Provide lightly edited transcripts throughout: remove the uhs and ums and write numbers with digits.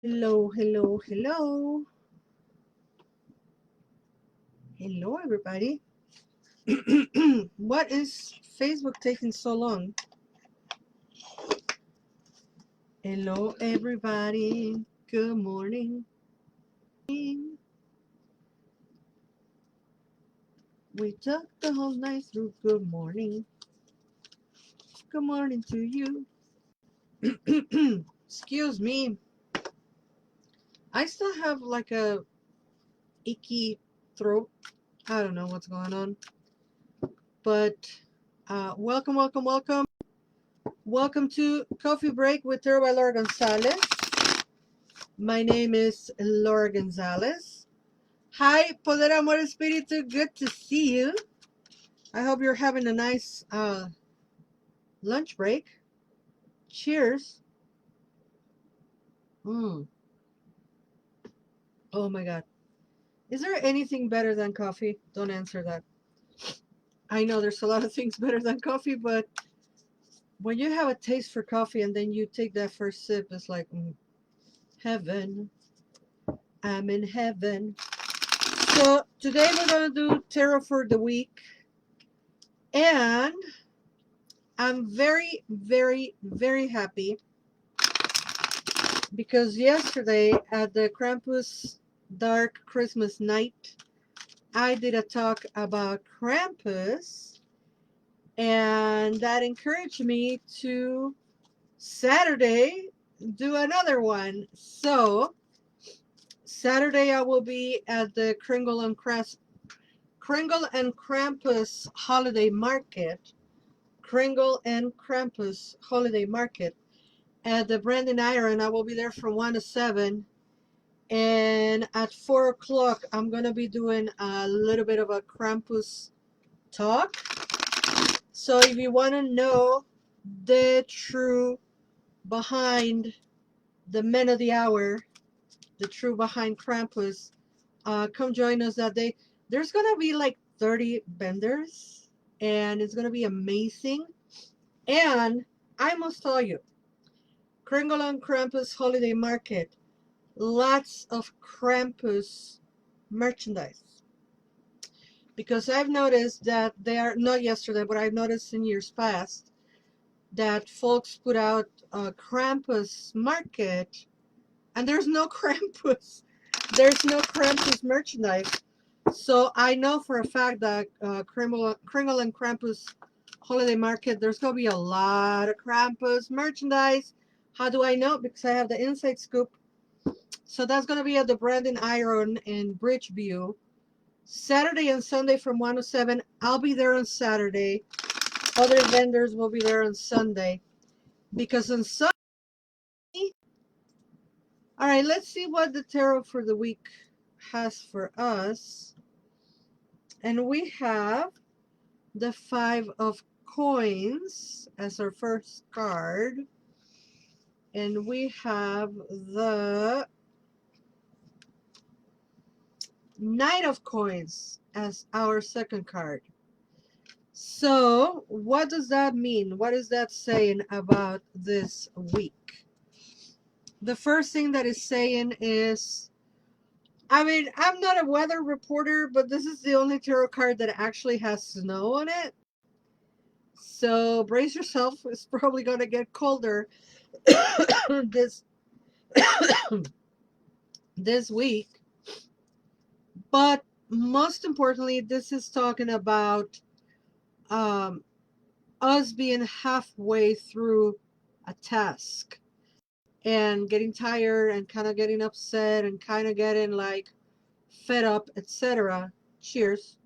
Hello, hello, hello. Hello, everybody. What is Facebook taking so long? Hello, everybody. Good morning. We talked the whole night through. Good morning. Good morning to you. Excuse me. I still have like a icky throat. I don't know what's going on. But welcome, welcome, welcome. Welcome to Coffee Break with her by Laura González. My name is Laura González. Hi, Poder Amor Espíritu. Good to see you. I hope you're having a nice lunch break. Cheers. Mm. Oh my God. Is there anything better than coffee? Don't answer that. I know there's a lot of things better than coffee, but when you have a taste for coffee and then you take that first sip, it's like heaven. I'm in heaven. So today we're going to do tarot for the week. And I'm very, very, very happy because yesterday at the Krampus Dark Christmas Night, I did a talk about Krampus, and that encouraged me to Saturday do another one. So Saturday I will be at the Kringle and Krampus Holiday Market. Kringle and Krampus Holiday Market at the Brandon Iron. I will be there from 1 to 7. And at 4 o'clock, I'm going to be doing a little bit of a Krampus talk. So if you want to know the true behind the men of the hour, the true behind Krampus, come join us that day. There's going to be like 30 vendors, and it's going to be amazing. And I must tell you, Kringle and Krampus Holiday Market, lots of Krampus merchandise. Because I've noticed that they are, not yesterday, but I've noticed in years past that folks put out a Krampus market and there's no Krampus. There's no Krampus merchandise. So I know for a fact that Kringle and Krampus Holiday Market, there's going to be a lot of Krampus merchandise. How do I know? Because I have the inside scoop. So that's going to be at the Brandon Iron in Bridgeview. Saturday and Sunday from 1 to 7. I'll be there on Saturday. Other vendors will be there on Sunday. Because on Sunday, all right, let's see what the tarot for the week has for us. And we have the 5 of Coins as our first card. And we have the Knight of Coins as our second card. So, what does that mean? What is that saying about this week? The first thing that is saying is, I mean, I'm not a weather reporter, but this is the only tarot card that actually has snow on it. So, brace yourself. It's probably going to get colder this this week. But most importantly, this is talking about um, us being halfway through a task and getting tired and kind of getting upset and kind of getting like fed up, etc. Cheers.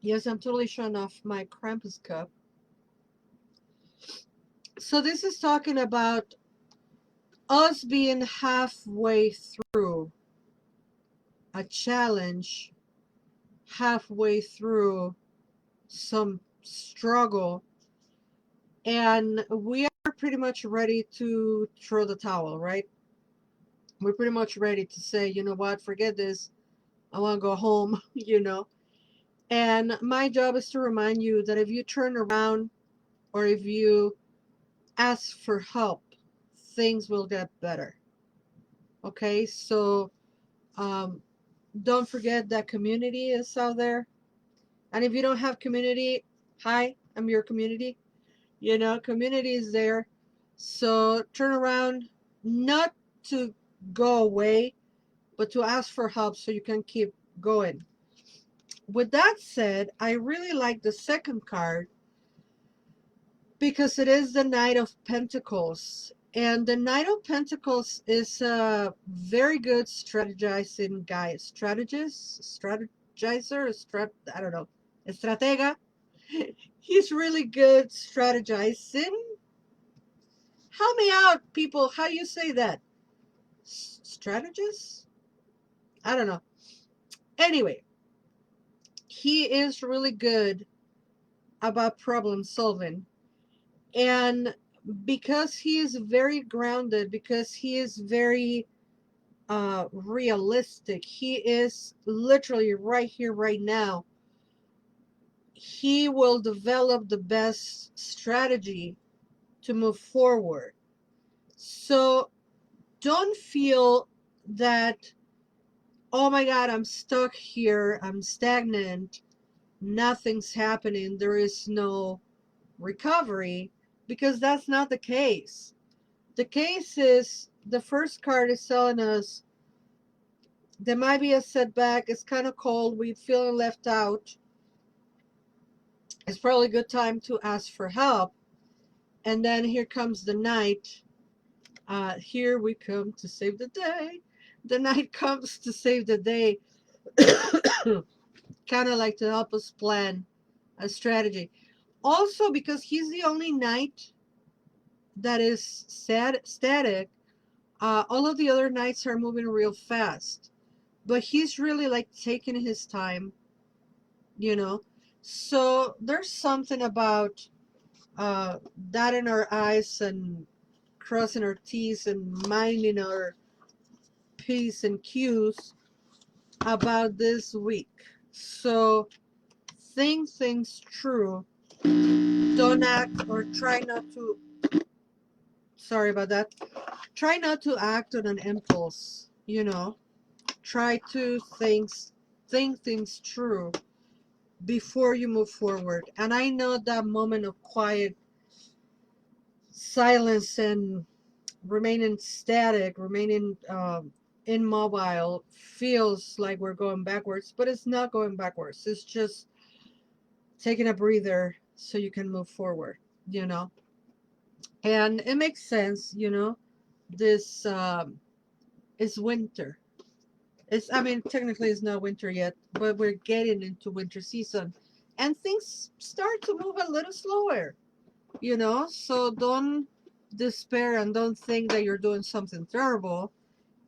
Yes, I'm totally showing off my Krampus cup. So this is talking about us being halfway through a challenge, halfway through some struggle, and we are pretty much ready to throw the towel, right? We're pretty much ready to say, you know what, forget this. I want to go home, you know. And my job is to remind you that if you turn around or if you ask for help, things will get better. Okay, so don't forget that community is out there. And if you don't have community, hi, I'm your community. You know, community is there. So turn around, not to go away, but to ask for help so you can keep going. With that said, I really like the second card because it is the Knight of Pentacles. And the Knight of Pentacles is a very good strategizing guy. Strategizer, I don't know, estratega. He's really good strategizing. Help me out, people. How you say that? Strategist? I don't know. Anyway, he is really good about problem solving. And because he is very grounded, because he is very realistic, he is literally right here, right now, he will develop the best strategy to move forward. So don't feel that, oh my God, I'm stuck here, I'm stagnant, nothing's happening, there is no recovery, because that's not the case. The case is the first card is telling us there might be a setback, it's kind of cold, we feel left out. It's probably a good time to ask for help. And then here comes the Knight. Here we come to save the day. The Knight comes to save the day, kind of like to help us plan a strategy. Also, because he's the only Knight that is static, all of the other Knights are moving real fast. But he's really like taking his time, you know. So there's something about dotting our I's and crossing our T's and minding our P's and Q's about this week. So think things through. Don't act or try not to, sorry about that. Try not to act on an impulse, you know. Try to think things through before you move forward. And I know that moment of quiet silence and remaining static, remaining immobile feels like we're going backwards, but it's not going backwards. It's just taking a breather so you can move forward, you know. And it makes sense, you know. This is winter. I mean, technically it's not winter yet, but we're getting into winter season, and things start to move a little slower, you know. So don't despair and don't think that you're doing something terrible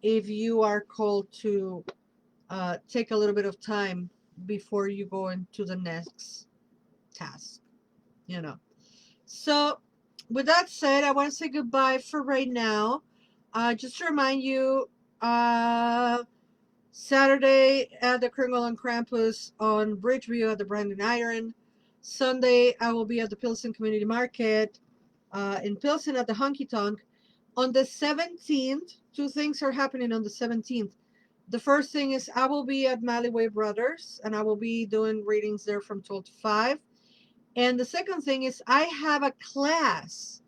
if you are called to take a little bit of time before you go into the next task, you know. So with that said, I want to say goodbye for right now. Just to remind you, Saturday at the Kringle and Krampus on Bridgeview at the Brandon Iron. Sunday, I will be at the Pilsen Community Market in Pilsen at the Honky Tonk. On the 17th, two things are happening on the 17th. The first thing is I will be at Mallyway Brothers, and I will be doing readings there from 12 to 5. And the second thing is I have a class,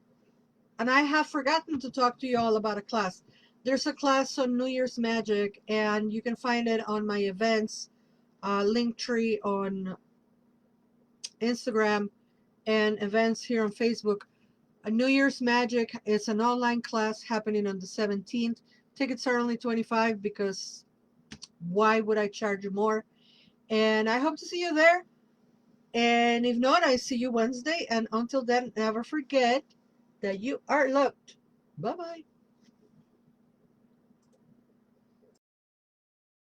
and I have forgotten to talk to you all about a class. There's a class on New Year's Magic, and you can find it on my events link tree on Instagram and events here on Facebook. A New Year's Magic is an online class happening on the 17th. Tickets are only $25 because why would I charge you more? And I hope to see you there. And if not, I see you Wednesday. And until then, never forget that you are loved. Bye-bye.